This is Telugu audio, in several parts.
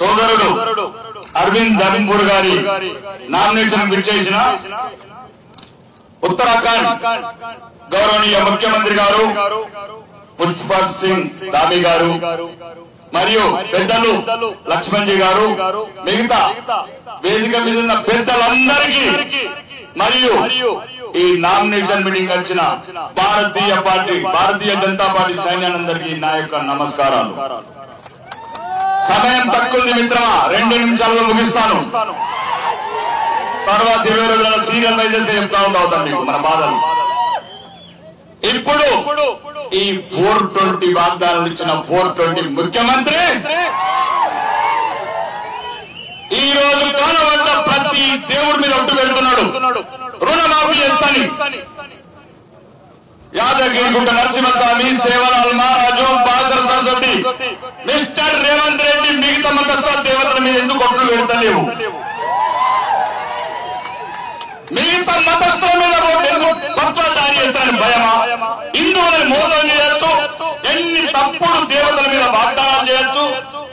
సోదరుడు అరవింద్ ధర్మపూర్ గారి నామినేషన్ విచ్చేసిన ఉత్తరాఖండ్ గౌరవనీయ ముఖ్యమంత్రి గారు పుష్పర్ సింగ్ ధామి గారు మరియు పెద్దలు లక్ష్మణ్జీ గారు మిగతా వేదిక మీద ఉన్న పెద్దలందరికీ మరియు ఈ నామినేషన్ మీటింగ్ వచ్చిన భారతీయ జనతా పార్టీ సైన్యానందరికీ నా యొక్క నమస్కారాలు. సమయం తక్కువ మిత్రమా, 2 నిమిషాల్లో ముగిస్తాను. తర్వాత 20 రోజుల సీరియల్ వైజెస్ చెప్తా ఉంటాం మీకు మన బాధలు. ఇప్పుడు ఈ 420 వాగ్దానాలు ఇచ్చిన 420 ముఖ్యమంత్రి ఈ రోజు కాలవంట ప్రతి దేవుడి మీద ఒట్టు పెడుతున్నాడు. రుణమాఫీ చేస్తాని యాదగిరిగుట్ట నరసింహస్వామి, సేవలాల్ మహారాజు, బాసర సరస్వతి, మిస్టర్ రేవంత్ రెడ్డి మిగతా మతస్థ దేవతల మీద ఎందుకు ఒట్లు పెడతలేవు? మిగతా మతస్థుల మీద భ్రష్టాచారి చేస్తారని భయమా? హిందువులను మోసం చేయొచ్చు, ఎన్ని తప్పుడు దేవతల మీద వాగ్దానాలు చేయొచ్చు.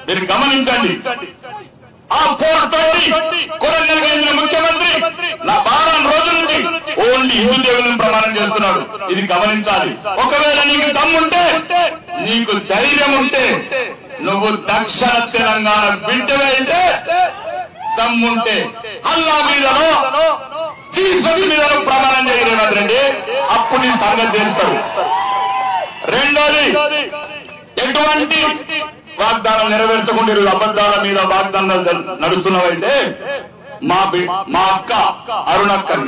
మీరు గమనించండి. ఆ 420 కొరంగల్ కేంద్ర ముఖ్యమంత్రి నా 12 రోజుల నుంచి ఓన్లీ హిందూ దేవులను ప్రమాణం చేస్తున్నాడు. ఇది గమనించాలి. ఒకవేళ నీకు దమ్ముంటే, నీకు ధైర్యం ఉంటే, నువ్వు దక్షిణ తెలంగాణ బిడ్డగా అయితే దమ్ముంటే అల్లా మీదనో జీసస్ మీదనో ప్రమాణం చేయలేదండి. అప్పుడు నీ సంగతి తెలుస్తాడు. రెండోది, ఎటువంటి వాగ్దానాలు నెరవేర్చకుండా అబద్ధాల మీద వాగ్దానాలు నడుస్తున్నావైతే మా అక్క అరుణక్కని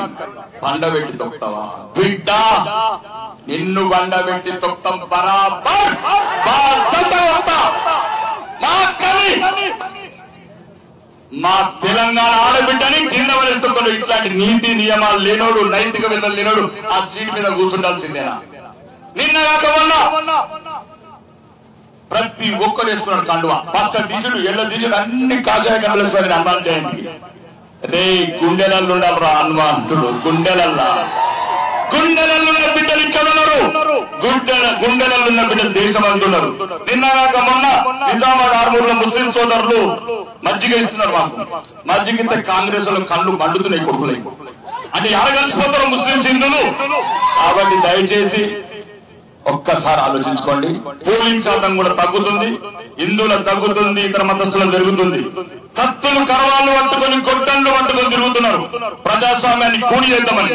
బండబెట్టి తొక్తావా? బిడ్డ, నిన్ను బండబెట్టి తొక్తాం బరాబర్. మా అక్కని, మా తెలంగాణ ఆడబిడ్డని కింద వదిలితొక్కడు. ఇట్లాంటి నీతి నియమాలు లేనోడు, నైతిక విలువలు లేనోడు ఆ సీట్ మీద కూర్చుండాల్సిందేనా? నిన్న కాకుండా ప్రతి ఒక్కరు వేసుకున్నాడు కండువా. పచ్చ దీచుడు, ఎల్ల దీచుడు, అన్ని కాషాయ కండులు వేసుకొని హనుమాన్ జయంతికి. రే గుండెలల్లో ఉండాలరా హనుమంతుడు. గుండెలల్లో ఉన్న బిడ్డలు ఇక్కడ ఉన్నారు. గుండెలలో ఉన్న బిడ్డలు దేశం అంటున్నారు. నిన్న కాక మొన్న నిజామాబాద్ ఆర్మూర్లో ముస్లిం సోదరులు మజ్జిగ ఇస్తున్నారు. మాకు మజ్జిగ కాంగ్రెస్ లో కళ్ళు మండుతున్నాయి, కొడుకున్నాయి. అంటే ఎరగలిసిపోతారు ముస్లిం హిందువులు. కాబట్టి దయచేసి ఒక్కసారి ఆలోచించుకోండి. పోలింగ్ శాతం కూడా తగ్గుతుంది, హిందువుల తగ్గుతుంది, ఇతర మతస్థులు జరుగుతుంది. కత్తులు కరవాళ్ళు పట్టుకొని, గొడ్డళ్ళు పట్టుకొని తిరుగుతున్నారు. ప్రజాస్వామ్యాన్ని కూడి చేద్దామని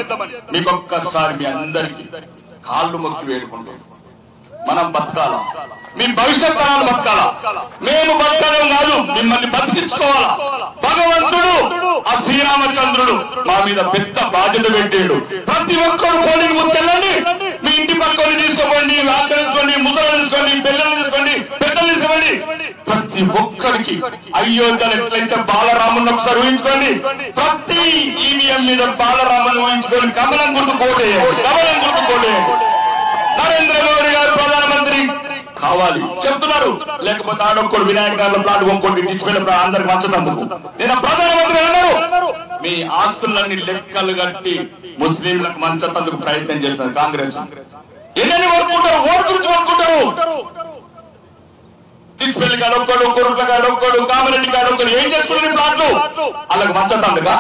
మీకు ఒక్కసారి మీ అందరికీ కాళ్ళు మొక్కి వేడుకుంటాం. మనం బతకాలా, మీ భవిష్యత్ తరాలు బతకాలా. మేము బతకడం కాదు, మిమ్మల్ని బతికించుకోవాలా. భగవంతుడు ఆ శ్రీరామచంద్రుడు మా మీద పెద్ద బాధ్యత పెట్టాడు. ప్రతి ఒక్కరు పోలింగ్ ముందుకెళ్ళండి. మీ ఇంటి పక్కని తీసుకోండి, ఆకలి తీసుకోండి, ముసలు తీసుకోండి, పిల్లలు తీసుకోండి, పెద్దలు తీసుకోండి. ప్రతి ఒక్కరికి అయోధ్యలు ఎట్లయితే బాలరాముని ఒకసారి ఊహించుకోండి. ప్రతి ఈవీఎం మీద బాలరాముని ఊహించుకొని కమలం గుర్తు కోటేయండి. కమలం గుర్తు కోటేయండి. నరేంద్ర మోడీ గారు ప్రధానమంత్రి కావాలి చెప్తున్నారు. లేకపోతే ఆడొక్కడు వినాయక గారి ప్లాట్ కొనుక్కోండి, ఇచ్చిపోయిన అందరికి మంచతందుకు. నేను ప్రధానమంత్రి అన్నారు. మీ ఆస్తులన్నీ లెక్కలు కట్టి ముస్లింలకు మంచతందుకు ప్రయత్నం చేస్తారు కాంగ్రెస్. ఎన్నెన్ని కోరుకుంటారు, ఓటు గురించి కోరుకుంటారు. తీసుకెళ్లి కాడొక్కడు, కొరుట్ల కాడొక్కడు, కామారెడ్డి కాడొక్కడు, ఏం చేసుకుని ప్లాట్లు వాళ్ళకి మంచతందుగా.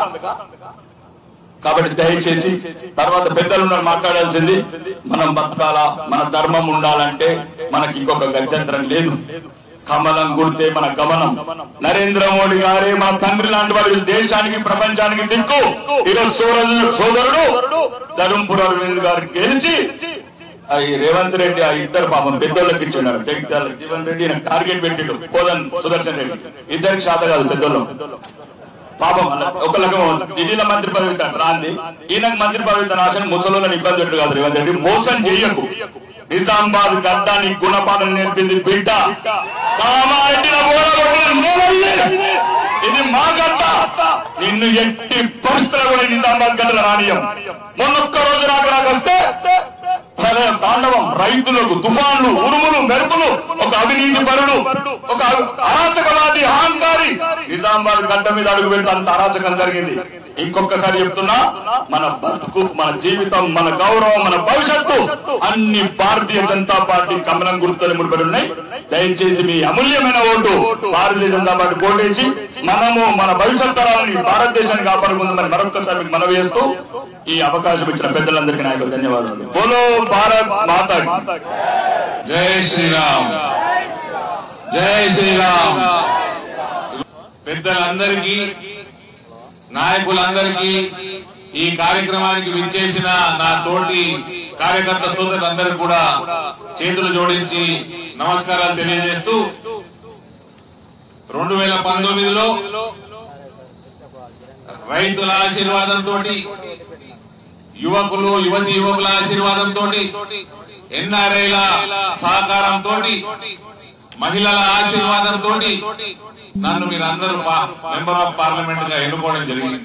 కాబట్టి దయచేసి తర్వాత పెద్దలు మాట్లాడాల్సింది, మనం బతకాలా, మన ధర్మం ఉండాలంటే మనకి ఇంకొక గత్యంతరం లేదు. కమలం గుర్తే మన గమనం. నరేంద్ర మోడీ గారే మన తండ్రి లాంటి వారి దేశానికి, ప్రపంచానికి దిక్కు. ఈరోజు సోదరుడు ధర్మపుర అరవింద్ గారు గెలిచి రేవంత్ రెడ్డి ఆ ఇద్దరు పాపం పెద్దోళ్ళకి ఇచ్చున్నారు. జగిత్యాల జీవన్ రెడ్డి టార్గెట్ పెట్టిండు, కోదన్ సుదర్శన్ రెడ్డి. ఇద్దరికి శాత కాదు పెద్దోళ్ళు. పాపం ఒకళ్ళకి ఢిల్లీలో మంత్రి పదవి రాంది, ఈయనకు మంత్రి పదవి ఆశ ముసలోళ్ళని ఇబ్బంది పెట్టు కాదు. రేవంత్ రెడ్డి మోసం చెయ్యకు. నిజామాబాద్ గడ్డాన్ని గుణపాఠం నేర్పింది బిడ్డ. ఇది మా గడ్డ. నిన్ను ఎట్టి పరిస్థితులు కూడా నిజామాబాద్ గడ్డ రానియం. మొన్నొక్క రోజు నాకు వస్తే తాండవం, రైతులకు తుఫాన్లు, ఉరుములు, మెరుపులు, ఒక అవినీతి పరుడు, ఒక అరాచకవాది, అహంకారి నిజామాబాద్ గడ్డ మీద అడుగు పెట్టి అంత అరాచకం జరిగింది. ఇంకొకసారి చెప్తున్నా, మన బతుకు, మన జీవితం, మన గౌరవం, మన భవిష్యత్తు అన్ని భారతీయ జనతా పార్టీ కమలం గుర్తులు ముడిపడి ఉన్నాయి. దయచేసి మీ అమూల్యమైన ఓటు భారతీయ జనతా పార్టీ ఓటేసి మనము మన భవిష్యత్ తరాలని భారతదేశాన్ని కాపాడుకుందామని మరొకసారి మీకు మనవి చేస్తూ ఈ అవకాశం ఇచ్చిన పెద్దలందరికీ నాయకులు ధన్యవాదాలు. బోలో భారత్ మాతా కీ జై శ్రీరామ్, జై శ్రీరామ్. పెద్దలందరికీ, నాయకులందరికీ, ఈ కార్యక్రమానికి విచ్చేసిన నా తోటి కార్యకర్త సోదరులందరికీ కూడా చేతులు జోడించి నమస్కారాలు తెలియజేస్తూ 2019లో రైతుల ఆశీర్వాదంతో, యువకులు యువకుల ఆశీర్వాదంతో, ఎన్ఆర్ఐల సహకారంతో, మహిళల ఆశీర్వాదంతో నన్ను మీరందరూ మెంబర్ ఆఫ్ పార్లమెంట్ గా ఎన్నుకోవడం జరిగింది.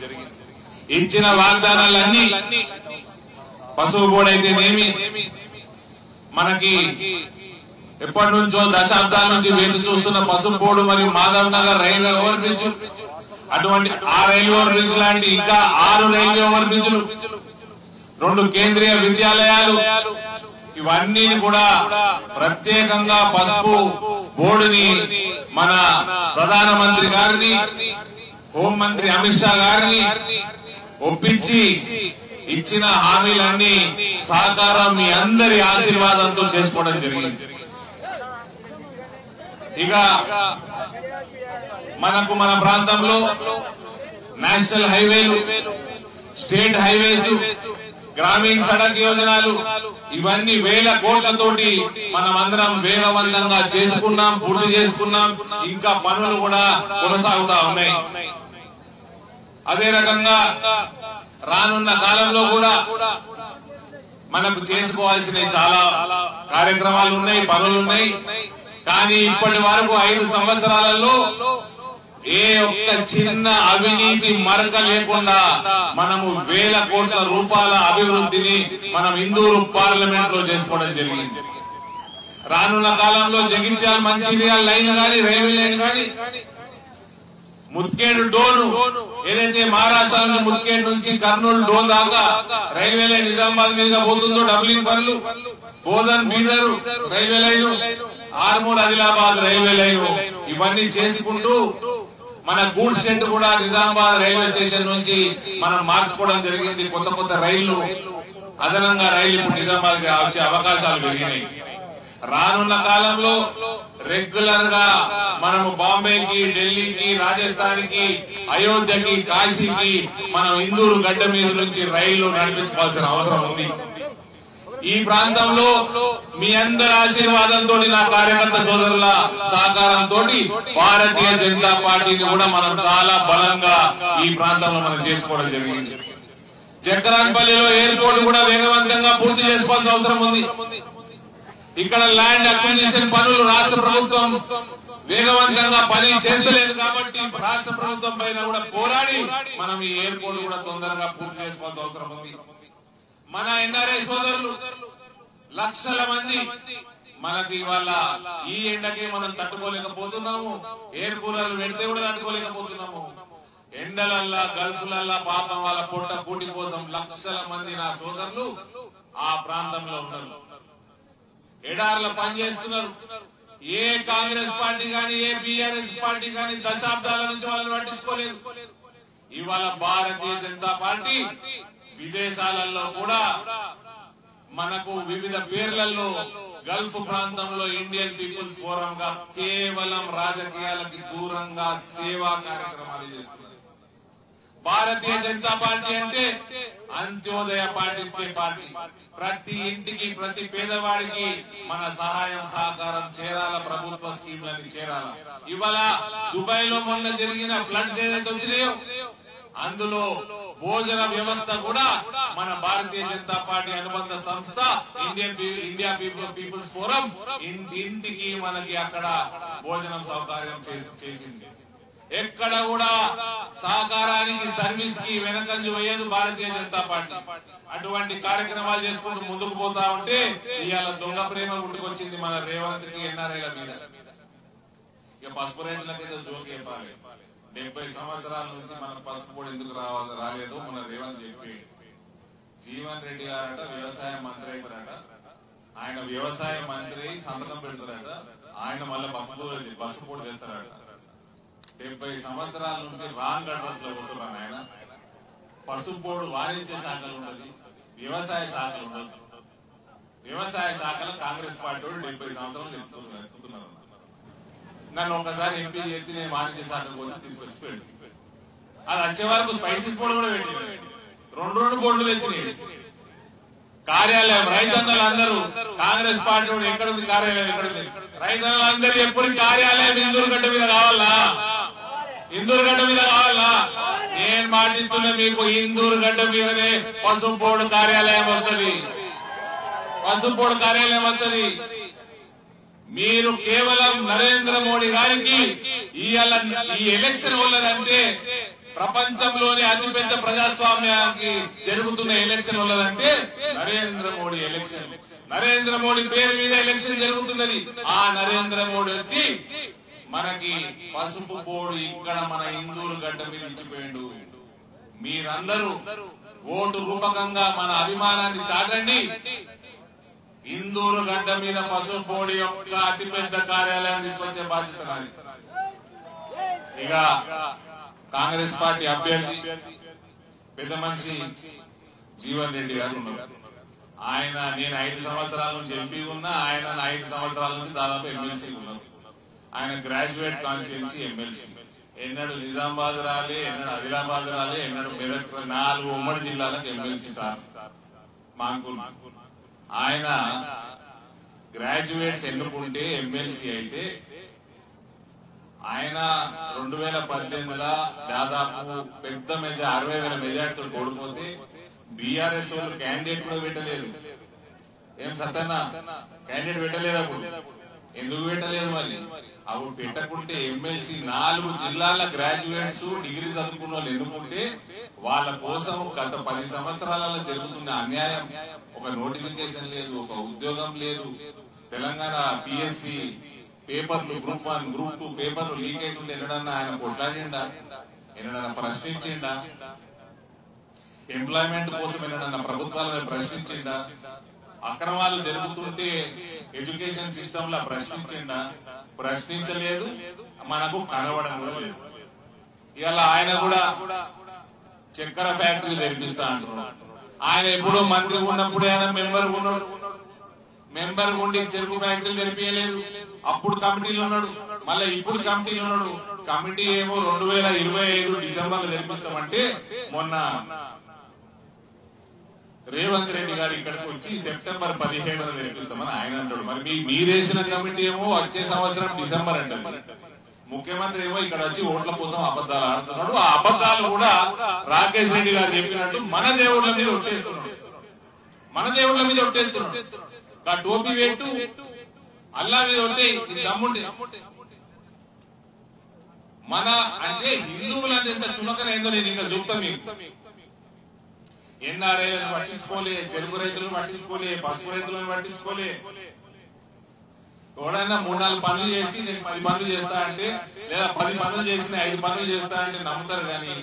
ఇచ్చిన వాగ్దానాలన్నీ పసుపు బోర్డు అయితేనేమి, మనకి ఎప్పటి నుంచో దశాబ్దాల నుంచి వేచి చూస్తున్న పసుపు బోర్డు మరియు Madhav Nagar railway over bridge, అటువంటి ఆ రైల్వే ఓవర్ బ్రిడ్జ్ లాంటి ఇంకా 6 రైల్వే ఓవర్ బ్రిడ్జ్లు, 2 కేంద్రీయ విద్యాలయాలు, ఇవన్నీ కూడా ప్రత్యేకంగా పసుపు బోర్డుని మన ప్రధానమంత్రి గారిని, హోంమంత్రి అమిత్ షా గారిని ఒప్పించి ఇచ్చిన హామీలన్నీ సహకారం మీ అందరి ఆశీర్వాదంతో చేసుకోవడం జరిగింది. ఇక మనకు మన ప్రాంతంలో నేషనల్ హైవేలు, స్టేట్ హైవేస్, గ్రామీణ సడక్ యోజనలు, ఇవన్నీ వేల కోట్లతోటి మనం అందరం వేగవంతంగా చేసుకున్నాం, పూర్తి చేసుకున్నాం. ఇంకా పనులు కూడా కొనసాగుతా ఉన్నాయి. అదే రకంగా రానున్న కాలంలో కూడా మనకు చేసుకోవాల్సిన చాలా కార్యక్రమాలు ఉన్నాయి, పనులున్నాయి. కానీ ఇప్పటి వరకు 5 సంవత్సరాలలో ఏ ఒక్క చిన్న అవినీతి మరక లేకుండా మనము వేల కోట్ల రూపాయల అభివృద్ధిని మనం ఇందూరు పార్లమెంట్ లో చేసుకోవడం జరిగింది. రానున్న కాలంలో జగిత్యాల మంచిర్యాల లైన్ గాని, రైల్వే లైన్ గాని, ముత్కేడు డోను ఏదైతే మహారాష్ట్ర నుంచి ముత్కేడు నుంచి కర్నూలు డోన్ దాకా రైల్వే లైన్ నిజామాబాద్ మీదుగా పోతుందో, డబ్లింగ్ పనులు, Bodhan Bidar railway line, Armoor Adilabad railway line, ఇవన్నీ చేసుకుంటూ మన గూడ్స్ షెడ్ కూడా నిజామాబాద్ రైల్వే స్టేషన్ నుంచి మనం మార్చుకోవడం జరిగింది. కొత్త రైళ్లు, అదనంగా రైళ్లు నిజామాబాద్ వచ్చే అవకాశాలు పెరిగినాయి. రానున్న కాలంలో రెగ్యులర్ గా మనము బాంబేకి, ఢిల్లీకి, రాజస్థాన్ కి, అయోధ్యకి, కాశీకి మనం ఇందూరు గడ్డ మీద నుంచి రైళ్లు నడిపించుకోవాల్సిన అవసరం ఉంది. ఈ ప్రాంతంలో మీ అందరి ఆశీర్వాదంతో, నా కార్యకర్త సోదరుల సహకారంతో భారతీయ జనతా పార్టీని కూడా మనం చాలా బలంగా ఈ ప్రాంతంలో మనం చేసుకోవడం జరిగింది. జక్రాన్పల్లిలో ఎయిర్పోర్ట్ కూడా వేగవంతంగా పూర్తి చేసుకోవాల్సిన అవసరం ఉంది. ఇక్కడ ల్యాండ్ అక్విజిషన్ పనులు రాష్ట్ర ప్రభుత్వం వేగవంతంగా పని చేస్తలేదు కాబట్టి రాష్ట్ర ప్రభుత్వం పైన కూడా పోరాడి మనం ఈ ఎయిర్పోర్ట్ కూడా తొందరగా పూర్తి చేసుకోవాల్సిన అవసరం ఉంది. మన ఎన్ఆర్ఐ సోదరులు లక్షల మంది మనకి ఇవాళ ఈ ఎండకే మనం తట్టుకోలేకపోతున్నాము. ఎయిర్ కూలర్లు పెడితే కూడా తట్టుకోలేకపోతున్నాము. ఎండలల్లా, గల్ఫ్లల్లా పాపం వాళ్ళ పొట్ట కూటి కోసం లక్షల మంది నా సోదరులు ఆ ప్రాంతంలో ఉన్నారు. ఎడార్ల పనిచేస్తున్నారు. ఏ కాంగ్రెస్ పార్టీ గాని, ఏ బీఆర్ఎస్ పార్టీ గాని దశాబ్దాల నుంచి వాళ్ళని పట్టించుకోలేదు. ఇవాళ భారతీయ జనతా పార్టీ విదేశాలలో కూడా మనకు వివిధ పేర్లలో గల్ఫ్ ప్రాంతంలో ఇండియన్ పీపుల్స్ ఫోరం గా కేవలం రాజకీయాలకి దూరంగా సేవా కార్యక్రమాలు చేస్తున్నారు. భారతీయ జనతా పార్టీ అంటే అంత్యోదయ పాటించే పార్టీ. ప్రతి ఇంటికి, ప్రతి పేదవాడికి మన సహాయం సహకారం చేరాల, ప్రభుత్వ స్కీమ్లని చేరాల. ఇవాళ దుబాయ్ లో మొన్న జరిగిన ఫ్లడ్స్ ఏదైతే వచ్చినాయో అందులో భోజన వ్యవస్థ కూడా మన భారతీయ జనతా పార్టీ అనుబంధ సంస్థ ఇండియా పీపుల్స్ ఫోరం ఇంటికి మనకి అక్కడ భోజనం సౌకర్యం చేసింది. ఎక్కడ కూడా సహకారానికి సర్వీస్ కి వెనకంజు వేయదు భారతీయ జనతా పార్టీ. అటువంటి కార్యక్రమాలు చేసుకుంటూ ముందుకు పోతా ఉంటే ఇవాళ దొంగ ప్రేమ గుర్తుకొచ్చింది మన రేవంత్ రెడ్డి ఎన్ఆర్ఐల మీద. ఇక పసుపు రైతులకైతే జోక్ చెప్పాలి. 70 సంవత్సరాల నుంచి మన పసుపు కూడా ఎందుకు రాలేదు మన రేవంత్ చెప్పి. జీవన్ రెడ్డి గారట వ్యవసాయ మంత్రి అయిపోయారట. ఆయన వ్యవసాయ మంత్రి సంతకం పెడతారట. ఆయన మళ్ళీ బస్సు కూడా చేస్తారట. 70 సంవత్సరాల నుంచి రాంగ్ అడ్రస్ లో పోతున్నారు ఆయన. పసుపు బోర్డు వాణిజ్య శాఖలు ఉన్నది, వ్యవసాయ శాఖలు ఉండదు. వ్యవసాయ శాఖలో కాంగ్రెస్ పార్టీ 70 సంవత్సరాలు చెప్తున్నారు. నన్ను ఒకసారి ఎంపీ చేసి నేను వాణిజ్య శాఖ కోసం తీసుకొచ్చి పెట్టి అది వచ్చే వరకు స్పైసీస్ బోర్డు కూడా పెట్టి 2 బోర్డులు తెచ్చినాయి. కార్యాలయం రైతన్నలందరూ కాంగ్రెస్ పార్టీ ఎక్కడ ఉంది కార్యాలయం, ఎక్కడ ఉంది రైతన్నలందరూ ఎప్పుడు కార్యాలయం ఇందూరుగడ్డ మీద కావాలా, ఇందూరుగడ్డ మీద కావాలా. నేను మాటిస్తున్నా మీకు ఇందూరుగడ్డ మీదనే పసుపు బోర్డు కార్యాలయం వస్తుంది, పసుపు బోర్డు కార్యాలయం వస్తుంది. మీరు కేవలం నరేంద్ర మోడీ గారికి ఇవాళ ఈ ఎలక్షన్ ఉన్నదంటే ప్రపంచంలోనే అతిపెద్ద ప్రజాస్వామ్యానికి జరుగుతున్న ఎలక్షన్ ఉన్నదంటే నరేంద్ర మోడీ ఎలక్షన్. నరేంద్ర మోడీ పేరు మీద ఎలక్షన్ జరుగుతున్నది. ఆ నరేంద్ర మోడీ వచ్చి మనకి పసుపు బోర్డు ఇక్కడ మన ఇందూరు గడ్డ మీద ఇచ్చిపోయిండు. మీరందరూ ఓటు రూపకంగా మన అభిమానాన్ని చాటండి. ఇందూరు గడ్డ మీద పసుపు బోర్డు యొక్క అతిపెద్ద కార్యాలయాన్ని తీసుకొచ్చే బాధ్యత నాది. ఇక కాంగ్రెస్ పార్టీ అభ్యర్థి పెద్ద మనిషి జీవన్ రెడ్డి గారు ఉన్నారు. ఆయన నేను 5 సంవత్సరాల నుంచి ఎంపీ ఉన్నా, ఆయన 5 సంవత్సరాల నుంచి దాదాపు ఎమ్మెల్సీ ఉన్నారు. ఆయన గ్రాడ్యుయేట్ కాన్స్టిట్యున్సీ ఎమ్మెల్సీ. ఎన్నడు నిజామాబాద్ రాలే, ఎన్నడు ఆదిలాబాద్ రాలే, ఎన్నడు మెదక్ 4 ఉమ్మడి జిల్లాలకు ఎమ్మెల్సీ సార్ మాకు. ఆయన గ్రాడ్యుయేట్స్ ఎన్నుకుంటే ఎమ్మెల్సీ అయితే ఆయన 2018లో దాదాపు పెద్ద 60,000 మెజార్టీతో ఓడిపోతే బీఆర్ఎస్ వాళ్ళు క్యాండిడేట్ కూడా పెట్టలేదు. ఏం సత్తన్న క్యాండిడేట్ పెట్టలేదు అప్పుడు. ఎందుకు పెట్టలేదు మరి? అప్పుడు పెట్టకుంటే ఎమ్మెల్సీ 4 జిల్లాల గ్రాడ్యుయేట్స్ డిగ్రీ చదువుకున్న వాళ్ళు ఎన్నుకుంటే వాళ్ళ కోసం గత 10 సంవత్సరాలలో జరుగుతున్న అన్యాయం, ఒక నోటిఫికేషన్ లేదు, ఒక ఉద్యోగం లేదు. తెలంగాణ పిఎస్సి పేపర్లు గ్రూప్ 1 గ్రూప్ 2 పేపర్లు లీక్ అవుతుంటే ఎన్నడన్నా ఆయన కొట్లాడిండా, ఎన్నడన్నా ప్రశ్నించిండా? ఎంప్లాయ్మెంట్ కోసం ఎన్నడన్నా ప్రభుత్వాలను ప్రశ్నించిండా? అక్రమాలు జరుగుతుంటే ఎడ్యుకేషన్ సిస్టమ్ లా ప్రశ్నించిండా? ప్రశ్నించలేదు, మనకు కనబడం కూడా లేదు. ఇలా ఆయన కూడా చక్కెర ఫ్యాక్టరీ తెరిపిస్తా అంటున్నాడు. ఆయన ఎప్పుడో మంత్రి ఉన్నప్పుడు ఆయన మెంబర్ ఉన్నాడు, మెంబర్ ఉండి చెరుకు ఫ్యాక్టరీలు తెరిపించలేదు. అప్పుడు కమిటీలో ఉన్నాడు, మళ్ళీ ఇప్పుడు కమిటీలో ఉన్నాడు. కమిటీ ఏమో 2025 డిసెంబర్ తెరిపిస్తామంటే మొన్న రేవంత్ రెడ్డి గారు ఇక్కడికి వచ్చి సెప్టెంబర్ 17న తెరిపిస్తామని ఆయన అంటాడు. మరి మీరేసిన కమిటీ ఏమో వచ్చే సంవత్సరం డిసెంబర్ అంటారు. ముఖ్యమంత్రి ఏమో ఇక్కడ వచ్చి ఓట్ల కోసం అబద్ధాలు ఆడుతున్నాడు. ఆ అబద్ధాలు కూడా రాకేష్ రెడ్డి గారు చెప్పినట్టు మన దేవుళ్ల మీద ఒట్టేస్తున్నాడు, మన దేవుళ్ల మీద ఒట్టేస్తున్నాడు. ఆ టోపీ వేటు అల్లా మీద ఒట్టే దమ్ముండే మన అంటే హిందువులని ఎంత చులకనైందో నేను ఇంకా చెప్తా మీకు. ఎన్ఆర్ఐలను పట్టించుకోలే, చెరుకు రైతులను పట్టించుకోలే, పసుపు రైతులను పట్టించుకోలే. ఎవడైనా 3-4 పనులు చేసి నేను 10 పనులు చేస్తా అంటే, లేదా 10 పనులు చేసిన 5 పనులు చేస్తా అంటే నమ్ముతారు. కానీ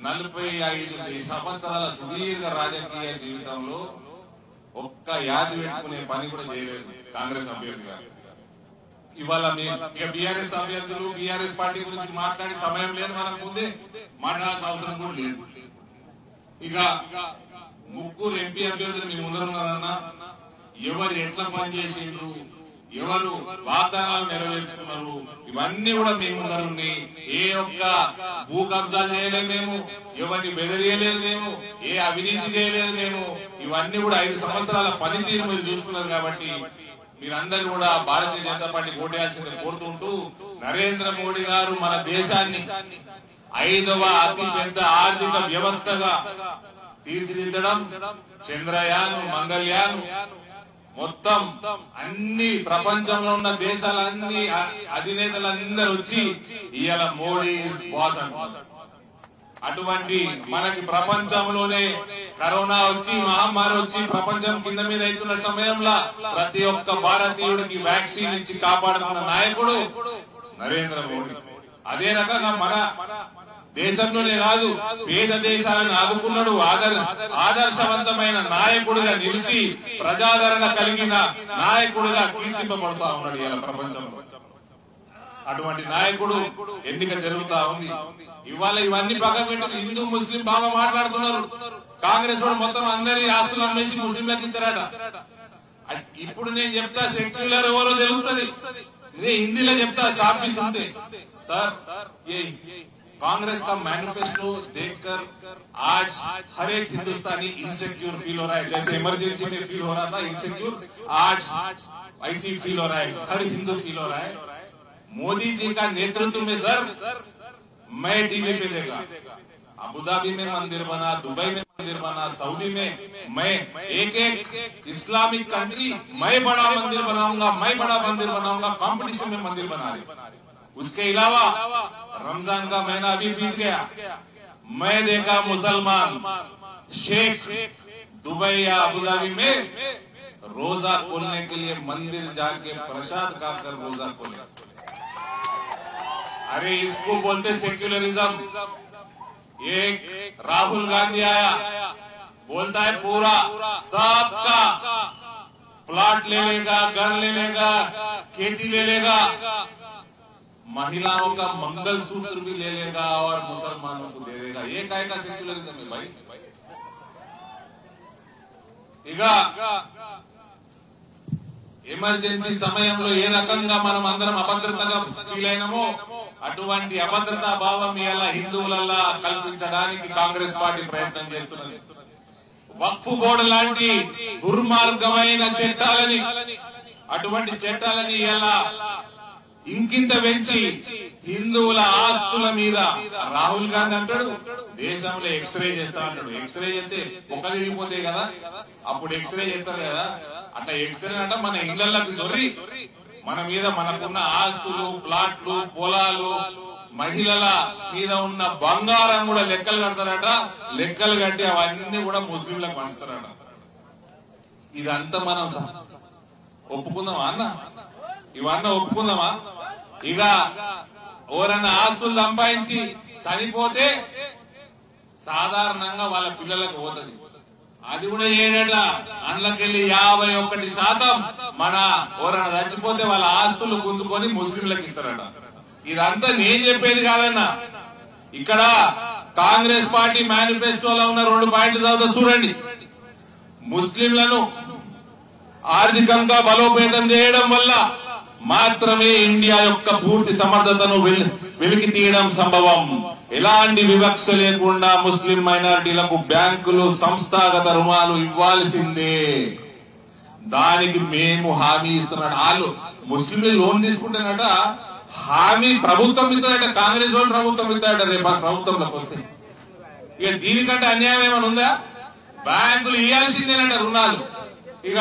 45 సంవత్సరాల సుదీర్ఘ రాజకీయ జీవితంలో ఒక్క యాది పెట్టుకునే పని కూడా చేయలేదు కాంగ్రెస్ అభ్యర్థి గారు. ఇవాళ ఇక బీఆర్ఎస్ అభ్యర్థులు బీఆర్ఎస్ పార్టీ గురించి మాట్లాడే సమయం లేదు, మనకు ముందే మాట్లాడాల్సిన అవసరం కూడా లేదు. ఇక 3 ఎంపీ అభ్యర్థులు మీ ముందరున్నారన్నా, ఎవరు ఎట్లా పనిచేసిండ్రు, ఎవరు వాగ్దానాలు నెరవేర్చుకున్నారు, ఇవన్నీ కూడా మీ ముందరున్నాయి. ఏ ఒక్క భూ కబ్జాలు చేయలేదు మేము, ఎవరిని బెదిరియలేదు మేము, ఏ అవినీతి చేయలేదు మేము. ఇవన్నీ కూడా 5 సంవత్సరాల పనితీరు మీరు చూసుకున్నారు. కాబట్టి మీరందరూ కూడా భారతీయ జనతా పార్టీ ఓటేయాల్సిందని కోరుతుంటూ, నరేంద్ర మోడీ గారు మన దేశాన్ని 5వ అతి పెద్ద ఆర్థిక వ్యవస్థగా తీర్చిదిద్దడం, చంద్రయాన్ మంగళయాన్ మొత్తం అన్ని ప్రపంచంలో ఉన్న దేశాలన్నీ అధినేతలందరూ వచ్చి ఇవాళ మోడీ బాస్ అంటారు. అటువంటి మనకి ప్రపంచంలోనే కరోనా వచ్చి మహమ్మారి వచ్చి ప్రపంచం కింద మీద అవుతున్న సమయంలో ప్రతి ఒక్క భారతీయుడికి వ్యాక్సిన్ ఇచ్చి కాపాడుతున్న నాయకుడు నరేంద్ర మోడీ. అదే రకంగా మన దేశంలోనే కాదు పేద దేశాలను ఆదుకున్నాడు. ఆదర్శవంతమైన నాయకుడిగా నిలిచి ప్రజాదరణ కలిగిన నాయకుడిగా కీర్తింపబడుతా ఉన్నాడు ఇలా ప్రపంచంలో. అటువంటి నాయకుడు ఎన్నిక జరుగుతా ఉంది. ఇవాళ ఇవన్నీ పక్కన పెట్టి హిందూ ముస్లిం బాగా మాట్లాడుతున్నారు. కాంగ్రెస్ వాడు మొత్తం అందరి ఆస్తులు అమ్మేసి ముస్లింలకు ఇస్తారట. ఇప్పుడు నేను చెప్తా సెక్యులర్ ఎవరో తెలుస్తుంది, నేను హిందీలో చెప్తా షార్పిస్ ఉంటే. सर ये कांग्रेस का मैनिफेस्टो देखकर आज हर एक हिंदुस्तानी इनसिक्योर फील हो रहा है. जैसे इमरजेंसी में फील हो रहा था इनसिक्योर, आज ऐसी फील हो रहा है, हर हिंदू फील हो रहा है. मोदी जी का नेतृत्व में सर मैं टीवी पे देखा, अबुधाबी में मंदिर बना, दुबई में मंदिर बना, सऊदी में मैं एक इस्लामिक कंट्री मैं बड़ा मंदिर बनाऊंगा, मैं बड़ा मंदिर बनाऊंगा, कंपटीशन में मंदिर बना रहे. उसके अलावा रमजान का महीना अभी बीत गया, मैं देखा मुसलमान शेख दुबई या अबुधाबी में रोजा खोलने के लिए मंदिर जाके प्रसाद खाकर रोजा खोले. अरे इसको बोलते सेक्युलरिज्म. एक राहुल गांधी आया, बोलता है पूरा सबका प्लॉट ले लेगा, घर ले लेगा, खेती ले लेगा, महिलाओं का मंगलसूत्र भी ले लेगा और मुसलमानों को दे देगा. ये काय का सेक्युलरिज्म है भाई? ఇక ఎమర్జెన్సీ సమయంలో ఏ రకంగా మనం అందరం అభద్రతగా ఫీల్ అయినామో అటువంటి అభద్రతా భావం ఇలా హిందువులల్లా కల్పించడానికి కాంగ్రెస్ పార్టీ ప్రయత్నం చేస్తున్నది. వక్ఫ్ బోర్డు లాంటి దుర్మార్గమైన చట్టాలని, అటువంటి చట్టాలని ఇలా ఇంకింత పెంచి హిందువుల ఆస్తుల మీద రాహుల్ గాంధీ అంటాడు దేశంలో ఎక్స్రే చేస్తా అంటాడు. ఎక్స్రే చేస్తే పొక్కలు తిరిగిపోతాయి కదా, అప్పుడు ఎక్స్రే చేస్తారు కదా. అట్లా ఎక్స్రే అంటే మన ఇళ్లకి దొర్రి మన మీద మనకున్న ఆస్తులు, ప్లాట్లు, పొలాలు, మహిళల మీద ఉన్న బంగారం కూడా లెక్కలు కడతారట. లెక్కలు కట్టి అవన్నీ కూడా ముస్లింలకు పంచుతారట. ఇదంతా మనం ఒప్పుకుందామా అన్న? ఇవన్నీ ఒప్పుకుందామా? ఇక ఎవరన్నా ఆస్తులు సంపాదించి చనిపోతే సాధారణంగా వాళ్ళ పిల్లలకు పోతుంది. అది కూడా ఏడట అందులోకెళ్ళి 51% మన ఎవరన్నా చచ్చిపోతే వాళ్ళ ఆస్తులు గుంజుకొని ముస్లింలకు ఇస్తారట. ఇదంతా నేను చెప్పేది కాదన్నా. ఇక్కడ కాంగ్రెస్ పార్టీ మేనిఫెస్టోలో ఉన్న 2 పాయింట్లు చదువుతా చూడండి. ముస్లింలను ఆర్థికంగా బలోపేతం చేయడం వల్ల మాత్రమే ఇండియా యొక్క పూర్తి సమర్థతను వెలికి తీయడం సంభవం. ఎలాంటి వివక్ష లేకుండా ముస్లిం మైనారిటీలకు బ్యాంకులు సంస్థాగత రుణాలు ఇవ్వాల్సిందే. దానికి మేము హామీ ఇస్తున్నాడు. వాళ్ళు ముస్లింలు లోన్ తీసుకుంటేనట హామీ ప్రభుత్వం ఇస్తాడట, కాంగ్రెస్ వాళ్ళు ప్రభుత్వం ఇస్తాడట. రేపు ప్రభుత్వంలోకి వస్తే ఇక దీనికంటే అన్యాయం ఏమైనా ఉందా? బ్యాంకులు ఇవ్వాల్సిందేనట రుణాలు. ఇక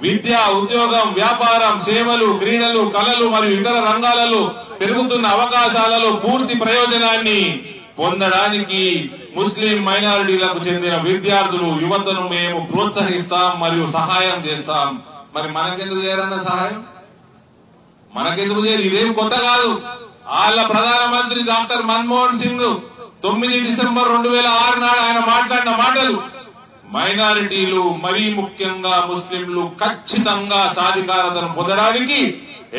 విద్య, ఉద్యోగం, వ్యాపారం, సేవలు, క్రీడలు, కళలు మరియు ఇతర రంగాలలో పెరుగుతున్న అవకాశాలలో పూర్తి ప్రయోజనాన్ని పొందడానికి ముస్లిం మైనారిటీలకు చెందిన విద్యార్థులు, యువతను మేము ప్రోత్సహిస్తాం మరియు సహాయం చేస్తాం. మరి మనకెందుకు చేయరన్న సహాయం? మనకెందుకు చేయరు? ఇదేం కొత్త కాదు. వాళ్ళ ప్రధానమంత్రి డాక్టర్ మన్మోహన్ సింగ్ 9 డిసెంబర్ 2006 నాడు ఆయన మాట్లాడిన మాటలు మైనారిటీలు మరీ ముఖ్యంగా ముస్లింలు ఖచ్చితంగా సాధికారతను పొందడానికి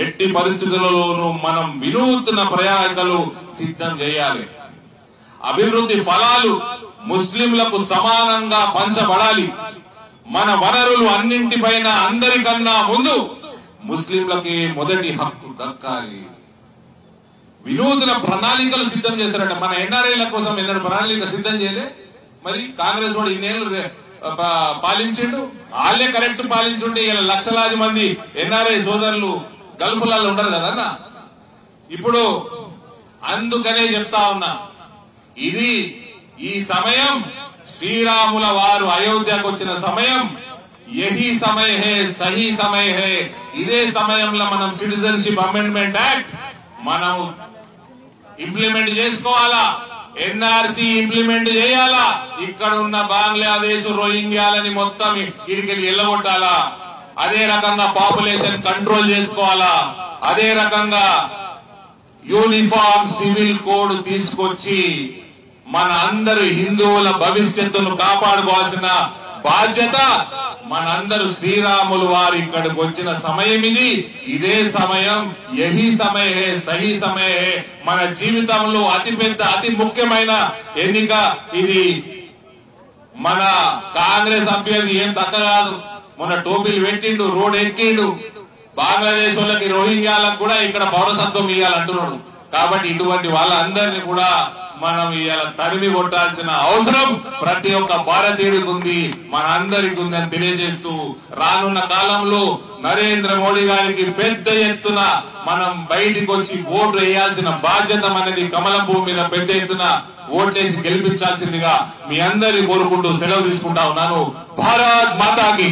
ఎట్టి పరిస్థితులలోనూ మనం వినూత్న ప్రయాణాలు సిద్ధం చేయాలి. అభివృద్ధి ఫలాలు ముస్లింలకు సమానంగా పంచబడాలి. మన వనరులు అన్నింటిపైన అందరికన్నా ముందు ముస్లింలకి మొదటి హక్కు దక్కాలి. వినూత్న ప్రణాళికలు సిద్ధం చేస్తారట. మన ఎన్ఆర్ఐల కోసం ఎన్నడూ ప్రణాళిక సిద్ధం చేయలే. మరి కాంగ్రెస్ వాడు ఇన్నేళ్ళు పాలించిండు, వాళ్ళే కరెక్ట్ పాలించుంటే ఇలా లక్షలాది మంది ఎన్ఆర్ఐ సోదరులు గల్ఫ్లలో ఉండరు కదన్నా. ఇప్పుడు అందుకనే చెప్తా ఉన్నా, ఈ సమయం శ్రీరాముల వారు అయోధ్యకు వచ్చిన సమయం. యహీ సమయ హే, సహీ సమయ హే. ఇదే సమయంలో మనం సిటిజన్షిప్ అమెండ్మెంట్ యాక్ట్ మనం ఇంప్లిమెంట్ చేసుకోవాలా, ఎన్ఆర్సీ ఇంప్లిమెంట్ చేయాలా, ఇక్కడ ఉన్న బంగ్లాదేశ్ రోహింగ్యాలని మొత్తం ఇడికి వెళ్ళగొట్టాలా, అదే రకంగా పాపులేషన్ కంట్రోల్ చేసుకోవాలా, అదే రకంగా యూనిఫామ్ సివిల్ కోడ్ తీసుకొచ్చి మన అందరు హిందువుల భవిష్యత్తును కాపాడుకోవాల్సిన బాధ్యత మనందరూ శ్రీరాములు వారు ఇక్కడికి వచ్చిన సమయం ఇది. ఇదే సమయం, యహీ సమయ హే, సహీ సమయ హే. మన జీవితంలో అతిపెద్ద అతి ముఖ్యమైన ఎన్నిక ఇది. మన కాంగ్రెస్ అభ్యర్థి ఏం తక్కువ కాదు, మొన్న టోపీలు పెట్టిండు, రోడ్ ఎక్కిండు, బంగ్లాదేశ్ వాళ్ళకి రోహింగ్యాలకు కూడా ఇక్కడ పౌరసత్వం ఇవ్వాలంటున్నాడు. కాబట్టి ఇటువంటి వాళ్ళందరినీ కూడా మనం ఇవాళ తరిమి కొట్టాల్సిన అవసరం ప్రతి ఒక్క భారతీయుడికి ఉంది, మన అందరికి ఉందని తెలియజేస్తూ రానున్న కాలంలో నరేంద్ర మోడీ గారికి పెద్ద ఎత్తున మనం బయటికి వచ్చి ఓటు వేయాల్సిన బాధ్యత మనది. కమలం భూమి మీద పెద్ద ఎత్తున ఓటేసి గెలిపించాల్సిందిగా మీ అందరినీ కోరుకుంటూ సెలవు తీసుకుంటా ఉన్నాను. భారత్ మాతాకి.